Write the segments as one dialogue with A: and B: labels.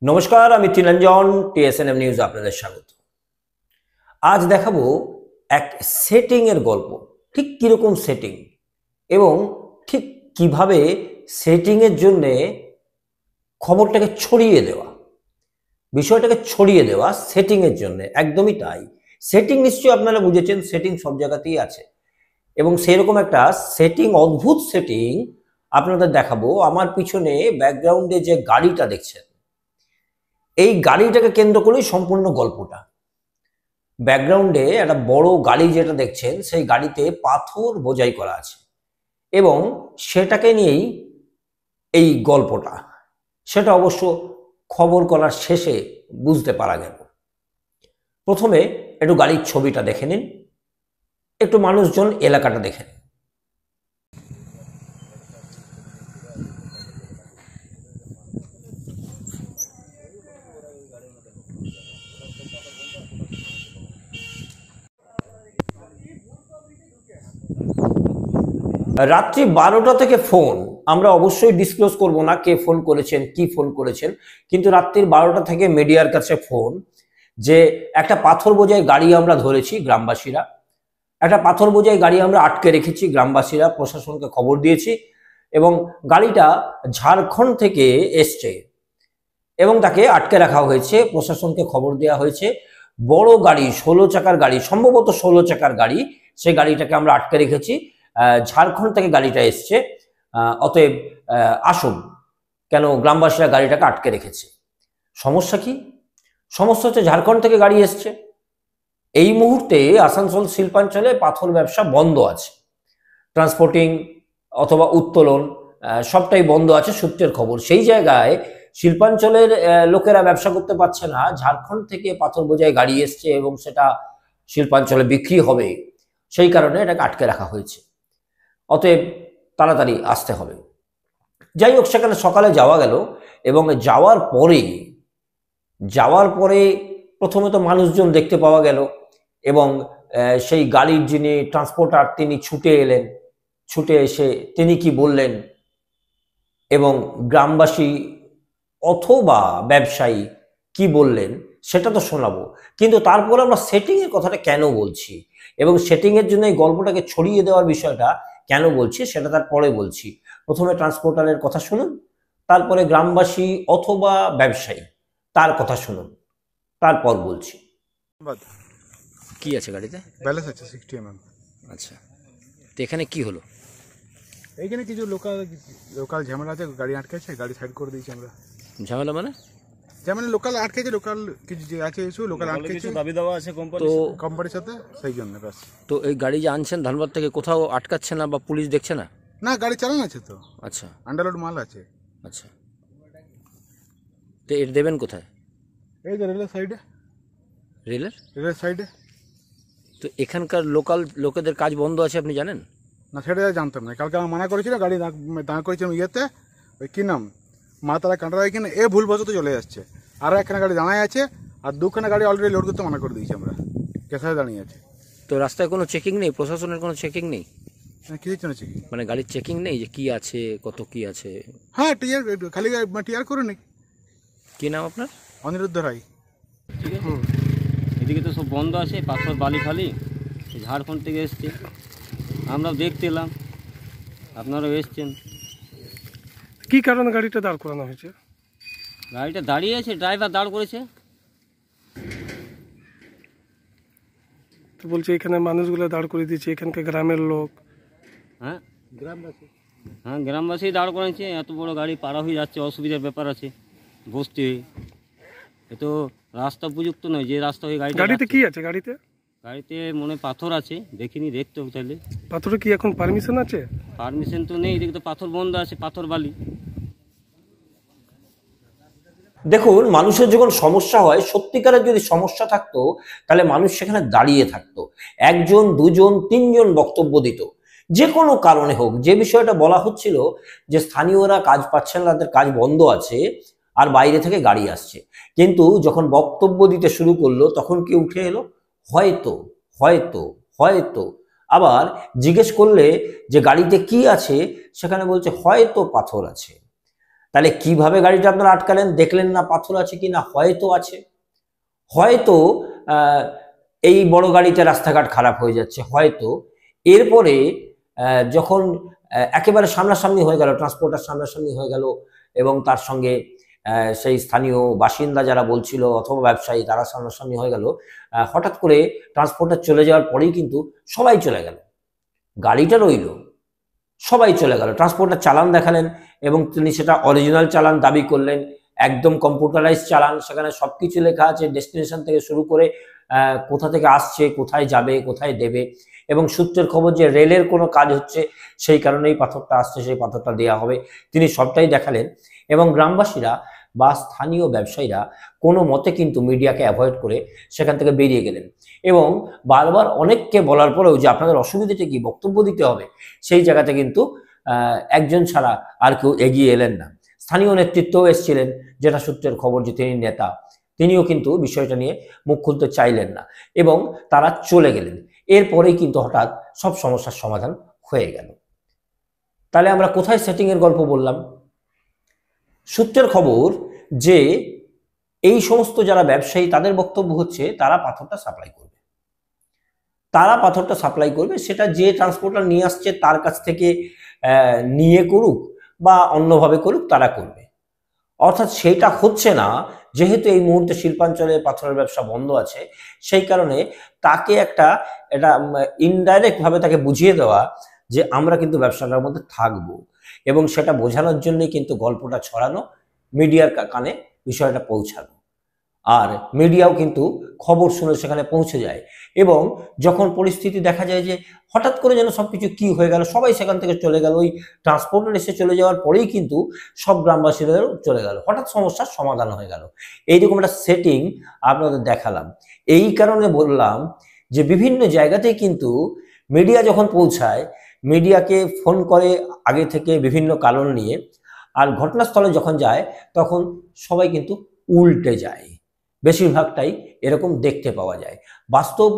A: নমস্কার, আমি তিলাঞ্জন TSNM news আপনাদের স্বাগত। আজ দেখাবো এক সেটিং এর গল্প। ঠিক কিরকম সেটিং এবং ঠিক কিভাবে সেটিং এর জন্য খবরটাকে ছড়িয়ে দেওয়া, বিষয়টাকে ছড়িয়ে দেওয়া সেটিং এর জন্য, একদমই তাই। সেটিং নিশ্চয়ই আপনারা বুঝেছেন, সেটিং সব জায়গাতেই আছে এবং সেরকম একটা সেটিং, অদ্ভুত সেটিং আপনাদের দেখাবো। আমার পিছনে ব্যাকগ্রাউন্ডে যে গাড়িটা দেখছেন, এই গাড়িটাকে কেন্দ্র করেই সম্পূর্ণ গল্পটা। ব্যাকগ্রাউন্ডে একটা বড় গাড়ি যেটা দেখছেন, সেই গাড়িতে পাথর বোঝাই করা আছে এবং সেটাকে নিয়েই এই গল্পটা। সেটা অবশ্য খবর করার শেষে বুঝতে পারা গেল। প্রথমে একটু গাড়ির ছবিটা দেখে নিন, একটু মানুষজন এলাকাটা দেখে নিন। রাত্রি 12টা থেকে ফোন, আমরা অবশ্যই ডিসক্লোজ করব না কে ফোন করেছেন, কি ফোন করেছেন, কিন্তু রাত্রির 12টা থেকে মিডিয়ার কাছে ফোন যে একটা পাথর বোঝাই গাড়ি আমরা ধরেছি গ্রামবাসীরা, একটা পাথর বোঝাই গাড়ি আমরা আটকে রেখেছি গ্রামবাসীরা, প্রশাসনকে খবর দিয়েছি এবং গাড়িটা ঝাড়খণ্ড থেকে এসছে এবং তাকে আটকে রাখা হয়েছে, প্রশাসনকে খবর দেওয়া হয়েছে। বড় গাড়ি, 16 চাকার গাড়ি, সম্ভবত 16 চাকার গাড়ি, সেই গাড়িটাকে আমরা আটকে রেখেছি। ঝাড়খণ্ড থেকে গাড়িটা এসছে, অতএব আসুন। কেন গ্রামবাসীরা গাড়িটাকে আটকে রেখেছে? সমস্যা কি? সমস্যা হচ্ছে ঝাড়খণ্ড থেকে গাড়ি এসছে। এই মুহূর্তে আসানসোল শিল্পাঞ্চলে পাথর ব্যবসা বন্ধ আছে, ট্রান্সপোর্টিং অথবা উত্তোলন সবটাই বন্ধ আছে, সূত্রের খবর। সেই জায়গায় শিল্পাঞ্চলের লোকেরা ব্যবসা করতে পারছে না, ঝাড়খণ্ড থেকে পাথর বোঝাই গাড়ি এসছে এবং সেটা শিল্পাঞ্চলে বিক্রি হবে, সেই কারণে এটাকে আটকে রাখা হয়েছে। অতএব তাড়াতাড়ি আসতে হবে। যাই হোক, সেখানে সকালে যাওয়া গেল এবং যাওয়ার পরে প্রথমে তো মানুষজন দেখতে পাওয়া গেল এবং সেই গাড়ির যিনি ট্রান্সপোর্টার তিনি ছুটে এলেন। ছুটে এসে তিনি কি বললেন এবং গ্রামবাসী অথবা ব্যবসায়ী কি বললেন সেটা তো শোনাবো, কিন্তু তারপরে আমরা সেটিংয়ের কথাটা কেন বলছি এবং সেটিংয়ের জন্য এই গল্পটাকে ছড়িয়ে দেওয়ার বিষয়টা কেন বলছি সেটা তারপরে বলছি। প্রথমে ট্রান্সপোর্টারের কথা শুনুন, তারপরে গ্রামবাসী অথবা ব্যবসায়ী তার কথা শুনুন, তারপর বলছি। কি আছে গাড়িতে?
B: ব্যালেন্স আছে 60
A: আচ্ছা, তো এখানে কি হলো?
B: এইখানে কিছু লোকাল ঝামেলা আছে, গাড়ি আটকেছে, গাড়ি সাইড করে দিয়েছি আমরা।
A: ঝামেলা মানে?
B: যেমন লোকাল আটকেছে, লোকাল কিছু যে আছে ইস্যু, লোকাল আটকেছে, দাবি দেওয়া আছে কোম্পানির সাথে, সেই জন্য ব্যাস।
A: তো এই গাড়ি যে আনছেন ধানবাদ থেকে, কোথাও আটকাচ্ছে না বা পুলিশ দেখছে না?
B: না, গাড়ি চালান আছে তো।
A: আচ্ছা,
B: আন্ডারলোড মাল আছে।
A: আচ্ছা, তো এটা দেবেন কোথায়?
B: এই যে রেলের সাইডে। রেলের সাইডে।
A: তো এখানকার লোকাল লোকেদের কাজ বন্ধ আছে, আপনি জানেন
B: না? সেটা জানতাম না। কালকে আমার মানা করেছিল, গাড়ি দাঁড় করেছিলাম ইয়েতে, ওই কী নাম, মা তারা কাঁটারা, এখানে এ ভুলবশত চলে যাচ্ছে। আরও একখানা গাড়ি দাঁড়ায় আছে, আর দুখানা গাড়ি অলরেডি লোড করতে মানা করে দিয়েছি আমরা, কেসারে দাঁড়িয়ে আছে।
A: তো রাস্তায় কোনো চেকিং নেই? প্রশাসনের কোনো চেকিং নেই?
B: কিসের জন্য চেকিং?
A: মানে গাড়ির চেকিং নেই যে কি আছে, কত কি আছে?
B: হ্যাঁ, টিআর, খালি টিআর করে নি।
A: কি নাম আপনার?
B: অনিরুদ্ধ রায়।
C: ঠিক আছে, এদিকে তো সব বন্ধ আছে, পাথর বালি ফালি ঝাড়খণ্ড থেকে এসছে, আমরাও দেখতে এলাম, আপনারাও এসছেন।
D: কি কারণে গাড়িটা দাঁড় করানো হয়েছে?
C: গাড়িটা দাঁড়িয়ে আছে, ড্রাইভার দাঁড় করেছে।
D: তো বলছে এখানে মানুষগুলো দাঁড় করে দিয়েছে, এখানকার গ্রামের লোক।
C: হ্যাঁ, গ্রামবাসী দাঁড় করেছে। এত বড় গাড়ি পারা হয়ে যাচ্ছে, অসুবিধার ব্যাপার আছে বসতে। এ তো রাস্তা উপযুক্ত নয়, যে রাস্তা ওই
D: গাড়িতে কি আছে?
C: গাড়িতে মনে পাথর আছে, দেখিনি, দেখতে হবে চাইলে।
D: পাথরে কি এখন পারমিশন আছে?
C: পারমিশন তো নেই, এদিকে তো পাথর বন্ধ আছে, পাথর বালি।
A: দেখুন, মানুষের যখন সমস্যা হয়, সত্যিকারের যদি সমস্যা থাকতো তাহলে মানুষ সেখানে দাঁড়িয়ে থাকতো, একজন, দুজন, তিনজন বক্তব্য দিত, যে কোনো কারণে হোক। যে বিষয়টা বলা হচ্ছিল যে স্থানীয়রা কাজ পাচ্ছেন না, তাদের কাজ বন্ধ আছে আর বাইরে থেকে গাড়ি আসছে, কিন্তু যখন বক্তব্য দিতে শুরু করলো তখন কি উঠে এলো? হয়তো, হয়তো, হয়তো। আবার জিজ্ঞেস করলে যে গাড়িতে কি আছে, সেখানে বলছে হয়তো পাথর আছে। তাহলে কিভাবে গাড়িটা আপনারা আটকালেন? দেখলেন না পাথর আছে কি না? হয়তো আছে, হয়তো এই বড় গাড়িতে রাস্তাঘাট খারাপ হয়ে যাচ্ছে, হয়তো এরপরে যখন একেবারে সামনাসামনি হয়ে গেল, ট্রান্সপোর্টার সামনাসামনি হয়ে গেল এবং তার সঙ্গে সেই স্থানীয় বাসিন্দা যারা বলছিল অথবা ব্যবসায়ী তারা সামনাসামনি হয়ে গেল, হঠাৎ করে ট্রান্সপোর্টার চলে যাওয়ার পরেই কিন্তু সবাই চলে গেল, গাড়িটা রইল, সবাই চলে গেল। ট্রান্সপোর্টার চালান দেখালেন এবং তিনি সেটা অরিজিনাল চালান দাবি করলেন, একদম কম্পিউটারাইজ চালান, সেখানে সবকিছু লেখা আছে, ডেস্টিনেশন থেকে শুরু করে কোথা থেকে আসছে, কোথায় যাবে, কোথায় দেবে, এবং সূত্রের খবর যে রেলের কোনো কাজ হচ্ছে সেই কারণেই পাথরটা আসছে, সেই পাথরটা দেওয়া হবে, তিনি সবটাই দেখালেন। এবং গ্রামবাসীরা বা স্থানীয় ব্যবসায়ীরা কোনো মতে কিন্তু মিডিয়াকে অ্যাভয়েড করে সেখান থেকে বেরিয়ে গেলেন এবং বারবার অনেককে বলার পরেও যে আপনাদের অসুবিধাটা কি, বক্তব্য দিতে হবে, সেই জায়গাতে কিন্তু একজন ছাড়া আর কেউ এগিয়ে এলেন না। স্থানীয় নেতৃত্বও এসেছিলেন, যেটা সূত্রের খবর যে তিনি নেতা, তিনিও কিন্তু বিষয়টা নিয়ে মুখ খুলতে চাইলেন না এবং তারা চলে গেলেন। এরপরেই কিন্তু হঠাৎ সব সমস্যার সমাধান হয়ে গেল। তাহলে আমরা কোথায় সেটিংয়ের গল্প বললাম? সূত্রের খবর যে এই সমস্ত যারা ব্যবসায়ী তাদের বক্তব্য হচ্ছে তারা পাথরটা সাপ্লাই করবে, তারা পাথরটা সাপ্লাই করবে, সেটা যে ট্রান্সপোর্টার নিয়ে আসছে তার কাছ থেকে নিয়ে করুক বা অন্যভাবে করুক, তারা করবে। অর্থাৎ সেটা হচ্ছে না, যেহেতু এই মুহূর্তে শিল্পাঞ্চলে পাথরের ব্যবসা বন্ধ আছে, সেই কারণে তাকে এটা ইনডাইরেক্ট ভাবে তাকে বুঝিয়ে দেওয়া যে আমরা কিন্তু ব্যবসাটার মধ্যে থাকবো, এবং সেটা বোঝানোর জন্যই কিন্তু গল্পটা ছড়ানো, মিডিয়ার কানে বিষয়টা পৌঁছানো, আর মিডিয়াও কিন্তু খবর শুনে সেখানে পৌঁছে যায়। এবং যখন পরিস্থিতি দেখা যায় যে হঠাৎ করে যেন সবকিছু কি হয়ে গেল, সবাই সেখান থেকে চলে গেল, ওই ট্রান্সপোর্টার এসে চলে যাওয়ার পরেই কিন্তু সব গ্রামবাসীদেরও চলে গেল, হঠাৎ সমস্যার সমাধান হয়ে গেল। এইরকম একটা সেটিং আপনাদের দেখালাম। এই কারণে বললাম যে বিভিন্ন জায়গাতেই কিন্তু মিডিয়া যখন পৌঁছায়, মিডিয়াকে ফোন করে আগে থেকে বিভিন্ন কারণ নিয়ে, আর ঘটনাস্থলে যখন যায় তখন সবাই কিন্তু উল্টে যায়, বেশিরভাগটাই এরকম দেখতে পাওয়া যায়। বাস্তব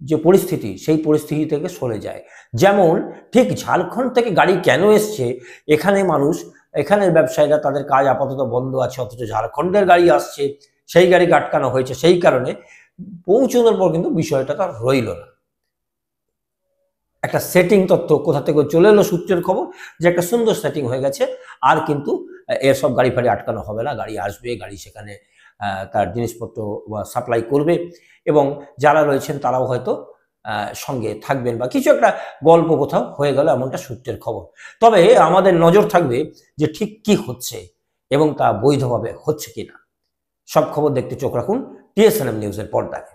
A: যে পরিস্থিতি সেই পরিস্থিতি থেকে সরে যায়। যেমন ঠিক ঝাড়খণ্ড থেকে গাড়ি কেন এসছে, এখানে মানুষ, এখানের ব্যবসায়ীরা তাদের কাজ আপাতত বন্ধ আছে, অথচ ঝাড়খণ্ডের গাড়ি আসছে, সেই গাড়িকে আটকানো হয়েছে, সেই কারণে পৌঁছানোর পর কিন্তু বিষয়টা তার রইল না। একটা সেটিং তথ্য কোথা থেকে চলে এলো, সূত্রের খবর যে একটা সুন্দর সেটিং হয়ে গেছে, আর কিন্তু এসব গাড়ি ফাড়ি আটকানো হবে না, গাড়ি আসবে, গাড়ি সেখানে তার জিনিসপত্র সাপ্লাই করবে এবং যারা রয়েছেন তারাও হয়তো সঙ্গে থাকবেন, বা কিছু একটা গল্প কোথাও হয়ে গেল, এমনটা সূত্রের খবর। তবে আমাদের নজর থাকবে যে ঠিক কি হচ্ছে এবং তা বৈধভাবে হচ্ছে কিনা। সব খবর দেখতে চোখ রাখুন TSNM নিউজের পর্দায়।